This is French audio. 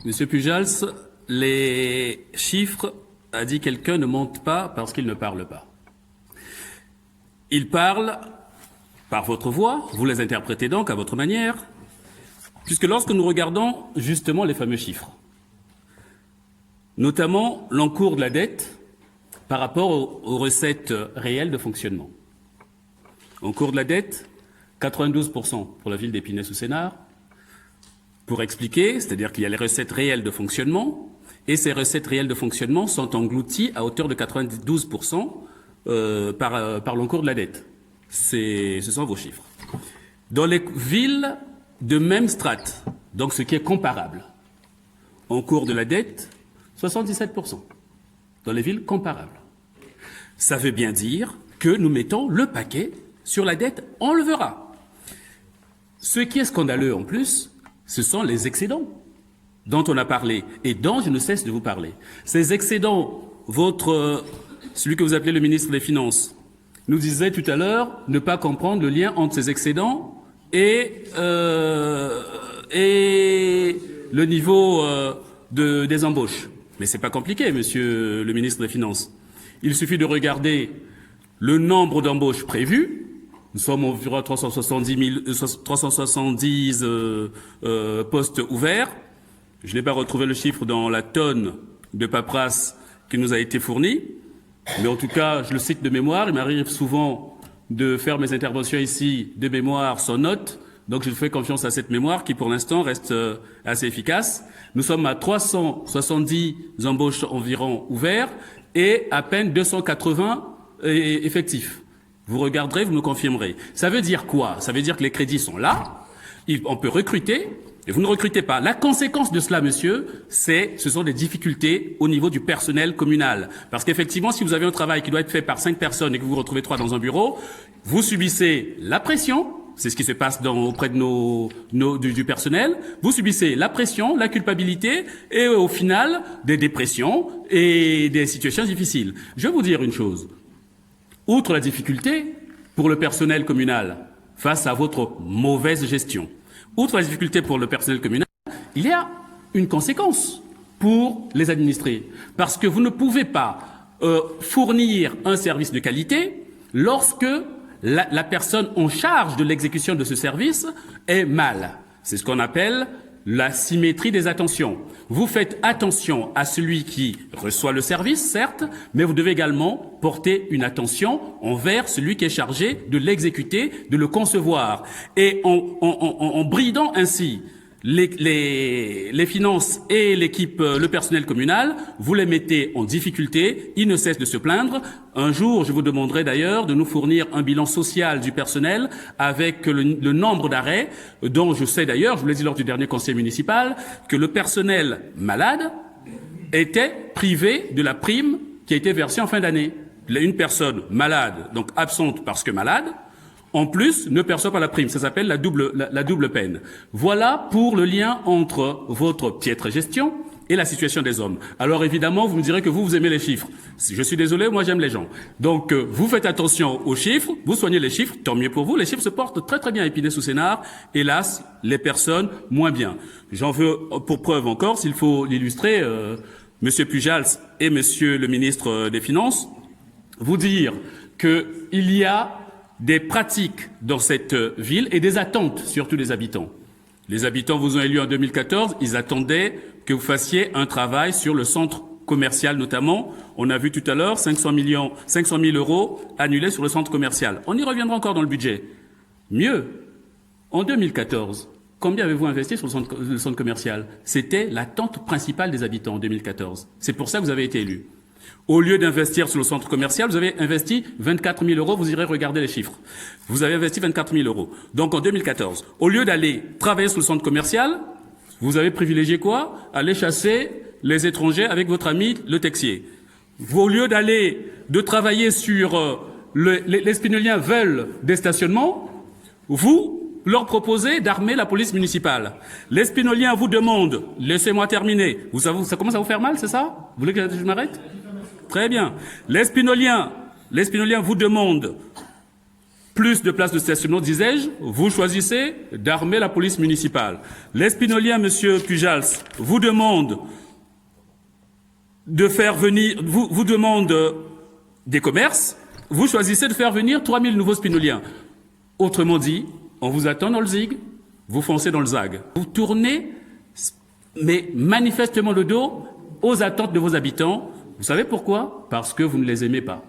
Monsieur Pujals, les chiffres, a dit quelqu'un, ne montent pas parce qu'ils ne parlent pas. Ils parlent par votre voix, vous les interprétez donc à votre manière, puisque lorsque nous regardons justement les fameux chiffres, notamment l'encours de la dette par rapport aux recettes réelles de fonctionnement. Encours de la dette, 92% pour la ville d'Épinay-sous-Sénard. Pour expliquer, c'est-à-dire qu'il y a les recettes réelles de fonctionnement, et ces recettes réelles de fonctionnement sont englouties à hauteur de 92% par l'encours de la dette. Ce sont vos chiffres. Dans les villes de même strate, donc ce qui est comparable, encours de la dette, 77%. Dans les villes comparables. Ça veut bien dire que nous mettons le paquet sur la dette, on le verra. Ce qui est scandaleux en plus, ce sont les excédents dont on a parlé et dont je ne cesse de vous parler. Ces excédents, celui que vous appelez le ministre des Finances, nous disait tout à l'heure ne pas comprendre le lien entre ces excédents et le niveau des embauches. Mais c'est pas compliqué, monsieur le ministre des Finances. Il suffit de regarder le nombre d'embauches prévues. Nous sommes environ à 370 postes ouverts. Je n'ai pas retrouvé le chiffre dans la tonne de paperasse qui nous a été fournie. Mais en tout cas, je le cite de mémoire. Il m'arrive souvent de faire mes interventions ici de mémoire sans note. Donc je fais confiance à cette mémoire qui, pour l'instant, reste assez efficace. Nous sommes à 370 embauches environ ouvertes et à peine 280 effectifs. Vous regarderez, vous me confirmerez. Ça veut dire quoi? Ça veut dire que les crédits sont là, on peut recruter, et vous ne recrutez pas. La conséquence de cela, monsieur, ce sont des difficultés au niveau du personnel communal. Parce qu'effectivement, si vous avez un travail qui doit être fait par 5 personnes et que vous vous retrouvez 3 dans un bureau, vous subissez la pression. C'est ce qui se passe auprès de du personnel. Vous subissez la pression, la culpabilité et au final des dépressions et des situations difficiles. Je vais vous dire une chose. Outre la difficulté pour le personnel communal face à votre mauvaise gestion, outre la difficulté pour le personnel communal, il y a une conséquence pour les administrés. Parce que vous ne pouvez pas fournir un service de qualité lorsque la personne en charge de l'exécution de ce service est mal. C'est ce qu'on appelle la symétrie des attentions. Vous faites attention à celui qui reçoit le service, certes, mais vous devez également porter une attention envers celui qui est chargé de l'exécuter, de le concevoir. Et en bridant ainsi les finances et l'équipe, le personnel communal, vous les mettez en difficulté, ils ne cessent de se plaindre. Un jour, je vous demanderai d'ailleurs de nous fournir un bilan social du personnel avec le nombre d'arrêts, dont je sais d'ailleurs, je vous l'ai dit lors du dernier conseil municipal, que le personnel malade était privé de la prime qui a été versée en fin d'année. Une personne malade, donc absente parce que malade, en plus, ne perçoit pas la prime. Ça s'appelle la double peine. Voilà pour le lien entre votre piètre gestion et la situation des hommes. Alors évidemment, vous me direz que vous aimez les chiffres. Je suis désolé, moi j'aime les gens. Donc vous faites attention aux chiffres, vous soignez les chiffres, tant mieux pour vous. Les chiffres se portent très très bien à Épinay-sous-Sénard. Hélas, les personnes moins bien. J'en veux pour preuve encore, s'il faut l'illustrer, Monsieur Pujals et Monsieur le ministre des Finances, vous dire qu'il y a des pratiques dans cette ville et des attentes, surtout des habitants. Les habitants vous ont élu en 2014, ils attendaient que vous fassiez un travail sur le centre commercial notamment. On a vu tout à l'heure 500 000 euros annulés sur le centre commercial. On y reviendra encore dans le budget. Mieux, en 2014, combien avez-vous investi sur le centre commercial? C'était l'attente principale des habitants en 2014. C'est pour ça que vous avez été élu. Au lieu d'investir sur le centre commercial, vous avez investi 24 000 euros. Vous irez regarder les chiffres. Vous avez investi 24 000 euros. Donc en 2014, au lieu d'aller travailler sur le centre commercial, vous avez privilégié quoi? Aller chasser les étrangers avec votre ami le texier. Au lieu de travailler sur les spinoliens veulent des stationnements, vous leur proposez d'armer la police municipale. Les spinoliens vous demandent, laissez-moi terminer. Ça commence à vous faire mal, c'est ça? Vous voulez que je m'arrête? Très bien. Les spinoliens vous demandent plus de places de stationnement, disais-je, vous choisissez d'armer la police municipale. Les Spinoliens, Monsieur Pujals, vous demandent de faire venir, vous demandent des commerces, vous choisissez de faire venir 3000 nouveaux Spinoliens. Autrement dit, on vous attend dans le ZIG, vous foncez dans le ZAG. Vous tournez, mais manifestement le dos aux attentes de vos habitants. Vous savez pourquoi? Parce que vous ne les aimez pas.